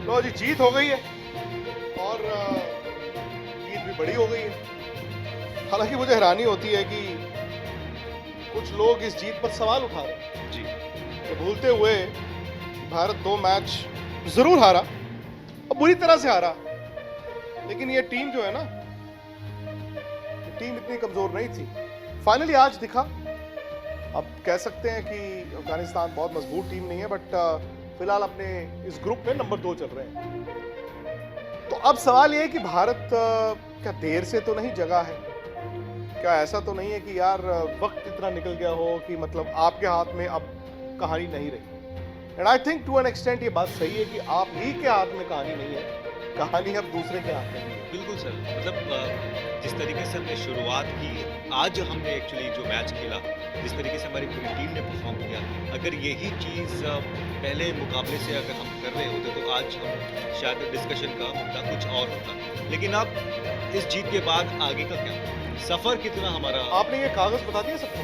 तो जी जीत हो गई है और जीत भी बड़ी हो गई है। हालांकि मुझे हैरानी होती है कि कुछ लोग इस जीत पर सवाल उठा रहे हैं जी। कि भूलते हुए भारत 2 मैच जरूर हारा और बुरी तरह से हारा, लेकिन ये टीम जो है ना, टीम इतनी कमजोर नहीं थी। फाइनली आज दिखा। अब कह सकते हैं कि अफगानिस्तान बहुत मजबूत टीम नहीं है, बट फिलहाल अपने इस ग्रुप में नंबर 2 चल रहे हैं। तो अब सवाल ये है कि भारत क्या देर से तो नहीं जगा है? क्या ऐसा तो नहीं है कि यार वक्त इतना निकल गया हो कि मतलब आपके हाथ में अब कहानी नहीं रही? And I think to an extent ये बात सही है कि आप ही के हाथ में कहानी नहीं है, कहानी अब दूसरे के हाथ में नहीं है। बिल्कुल सर, मतलब जिस तरीके से हमने शुरुआत की, आज हमने एक्चुअली जो मैच खेला, जिस तरीके से हमारी पूरी टीम ने परफॉर्म किया, अगर यही चीज़ पहले मुकाबले से अगर हम कर रहे होते तो आज हम शायद डिस्कशन का मुद्दा कुछ और होता। लेकिन अब इस जीत के बाद आगे का क्या, सफ़र कितना हमारा, आपने ये कागज बता दिया सबको?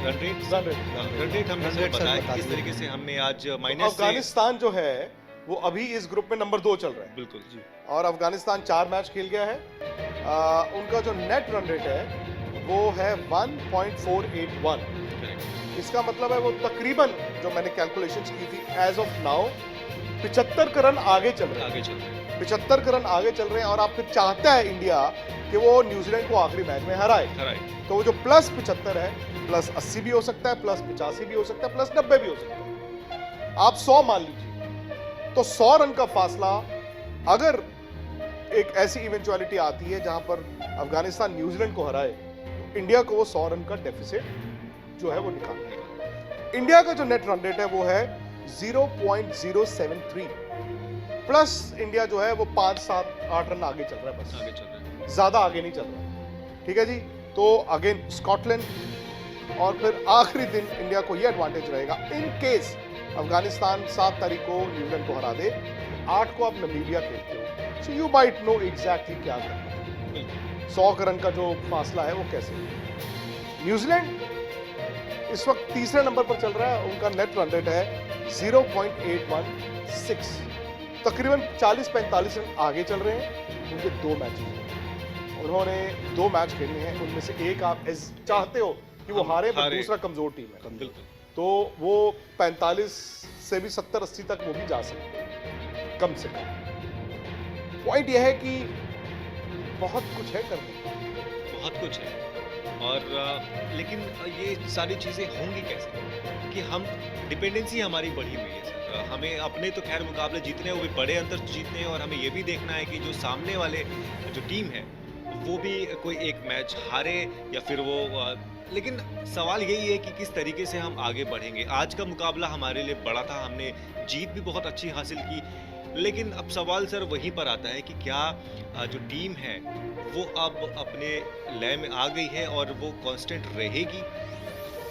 रन रेट हमने सब बताया कि किस तरीके से हमने आज माइनस से। अफगानिस्तान जो है वो अभी इस ग्रुप में नंबर 2 चल रहा है। बिल्कुल जी। और अफगानिस्तान 4 मैच खेल गया है। उनका जो नेट रन रेट है वो है 1.481। इसका मतलब है वो तकरीबन, जो मैंने कैलकुलेशंस की थी, एज ऑफ नाउ 75 का रन आगे चल रहे हैं। 75 का रन आगे चल रहे हैं और आप फिर चाहता है इंडिया कि वो न्यूजीलैंड को आखिरी मैच में हराए। तो वो जो प्लस 75 है, प्लस 80 भी हो सकता है, प्लस 85 भी हो सकता है, प्लस 90 भी हो सकता है। आप 100 मान लीजिए, तो 100 रन का फासला, अगर एक ऐसी इवेंचुअलिटी आती है जहां पर अफगानिस्तान न्यूजीलैंड को हराए, तो इंडिया को वो 100 रन का डेफिसिट जो है वो निकालना है। इंडिया का जो नेट रन रेट है वो है 0.073, प्लस इंडिया जो है वो 5-7-8 रन आगे चल रहा है, बस आगे चल रहा है, ज्यादा आगे नहीं चल रहा। ठीक है जी। तो अगेन स्कॉटलैंड और फिर आखिरी दिन इंडिया को ये एडवांटेज रहेगा इन केस अफगानिस्तान 7 तारीख को न्यूजीलैंड को हरा दे, 8 को आप नमीबिया खेलते हो, so you might know exactly क्या करना है। 100 रन का जो फासला है वो कैसे। न्यूजीलैंड इस वक्त तीसरे नंबर पर चल रहा है, उनका नेट रन रेट है 0.816, तकरीबन 40-45 रन आगे चल रहे हैं। उनके 2 मैचेस, उन्होंने 2 मैच खेलने हैं, उनमें से एक आप चाहते हो कि वो हारे, पर दूसरा कमजोर टीम है, तो वो 45 से भी 70-80 तक वो भी जा सकते हैं कम से कम। पॉइंट यह है कि बहुत कुछ है करने को, बहुत कुछ है। और लेकिन ये सारी चीज़ें होंगी कैसे कि हम डिपेंडेंसी हमारी बढ़ी हुई है सर। हमें अपने तो खैर मुकाबले जीतने हैं, वो भी बड़े अंतर जीतने हैं, और हमें ये भी देखना है कि जो सामने वाले जो टीम है वो भी कोई एक मैच हारे या फिर वो लेकिन सवाल यही है कि किस तरीके से हम आगे बढ़ेंगे। आज का मुकाबला हमारे लिए बड़ा था, हमने जीत भी बहुत अच्छी हासिल की, लेकिन अब सवाल सर वहीं पर आता है कि क्या जो टीम है वो अब अपने लय में आ गई है और वो कांस्टेंट रहेगी?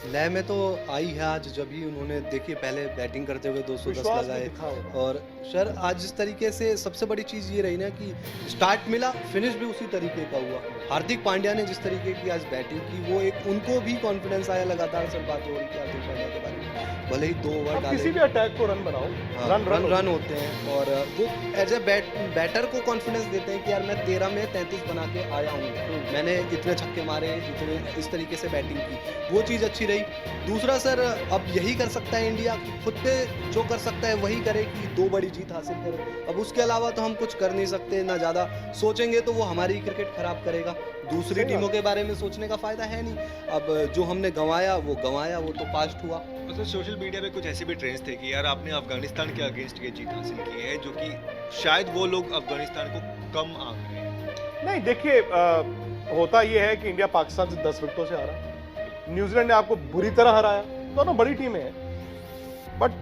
लय में तो आई है आज, जब ही उन्होंने देखिए पहले बैटिंग करते हुए 210 लगाए, और सर आज जिस तरीके से सबसे बड़ी चीज़ ये रही ना कि स्टार्ट मिला, फिनिश भी उसी तरीके का हुआ। हार्दिक पांड्या ने जिस तरीके की आज बैटिंग की, वो एक उनको भी कॉन्फिडेंस आया। लगातार सर बात हो रही थी हार्दिक पांड्या के बारे में, भले ही 2 ओवर डाले, किसी भी अटैक को रन बनाओ, रन होते हैं, और वो एज ए बैटर को कॉन्फिडेंस देते हैं कि यार मैं 13 में 33 बना के आया हूँ, मैंने इतने छक्के मारे, इतने इस तरीके से बैटिंग की, वो चीज़ अच्छी रही। दूसरा सर, अब यही कर सकता है इंडिया, खुद पे जो कर सकता है वही करे कि 2 बड़ी जीत हासिल करे। अब उसके अलावा तो हम कुछ कर नहीं सकते, ना ज़्यादा सोचेंगे तो वो हमारी क्रिकेट खराब करेगा, दूसरी टीमों के बारे में सोचने का फायदा है नहीं। अब जो हमने गंवाया, वो तो पास्ट हुआ। मतलब सोशल मीडिया पे कुछ ऐसे भी ट्रेंड्स थे कि यार आपने अफगानिस्तान के अगेंस्ट ये जीत हासिल की है, जो कि शायद वो लोग अफगानिस्तान को कम आंक रहे हैं। नहीं, देखिए होता ये है कि इंडिया पाकिस्तान से 10 विकेटों से हारा, न्यूजीलैंड ने आपको बुरी तरह हराया, दोनों बड़ी टीमें हैं, बट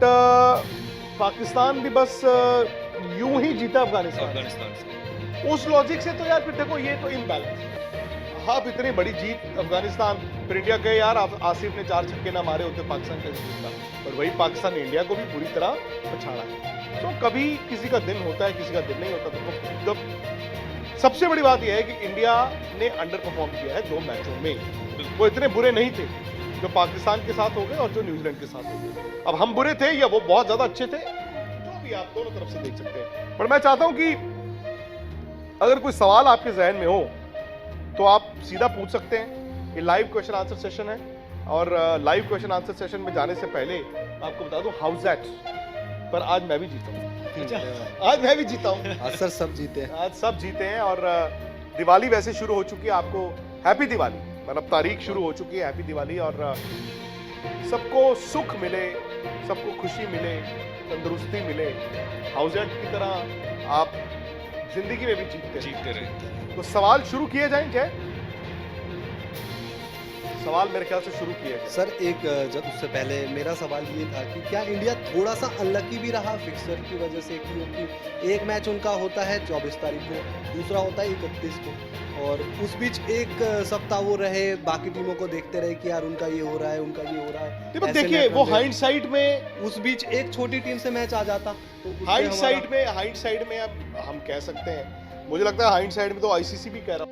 पाकिस्तान भी बस यूं ही जीता अफगानिस्तान से। उस लॉजिक से तो यार फिर देखो ये तो इम्बैलेंस है। आप इतनी बड़ी जीत अफगानिस्तान, फिर इंडिया कहे यार आसिफ ने 4 छक्के ना मारे होते पाकिस्तान कैसे जीता, पर वही पाकिस्तान ने इंडिया को भी बुरी तरह पछाड़ा है। तो कभी किसी का दिन होता है, किसी का दिन नहीं होता। तो सबसे बड़ी बात यह है कि इंडिया ने अंडर परफॉर्म किया है 2 मैचों में। वो इतने बुरे नहीं थे जो पाकिस्तान के साथ हो गए और जो न्यूजीलैंड के साथ हो गए। अब हम बुरे थे या वो बहुत ज्यादा अच्छे थे, जो भी भी आप दोनों तरफ से देख सकते हैं। पर मैं चाहता हूं कि अगर कोई सवाल आपके जहन में हो तो आप सीधा पूछ सकते हैं। ये लाइव क्वेश्चन आंसर सेशन है और लाइव क्वेश्चन आंसर सेशन में जाने से पहले आपको बता दूं हाउस दैट, पर आज मैं भी जीता हूं। आज मैं भी जीता हूं। आज सर सब जीते हैं। आज सब जीते हैं और दिवाली वैसे शुरू हो चुकी है। आपको हैप्पी दिवाली, मतलब तारीख शुरू हो चुकी है हैप्पी दिवाली, और सबको सुख मिले, सबको खुशी मिले, तंदुरुस्ती मिले, हाउसएट की तरह आप जिंदगी में भी जीतते रहे। तो सवाल शुरू किए जाएं क्या? सवाल मेरे ख्याल से शुरू किए जाएं। सर एक जब उससे पहले मेरा सवाल ये था कि क्या इंडिया थोड़ा सा अनलकी भी रहा फिक्सर की वजह से, क्योंकि एक मैच उनका होता है 24 तारीख को, दूसरा होता है 31 को, और उस बीच एक सप्ताह वो रहे बाकी टीमों को देखते रहे कि यार उनका ये हो रहा है, उनका ये हो रहा है। देखो ऐसे देखिए नेट वो रन हाइंडसाइट में, उस बीच एक छोटी टीम से मैच आ जाता तो उससे हाइंडसाइट में अब हम कह सकते हैं, मुझे लगता है हाइंडसाइट में तो आईसीसी भी कह रहा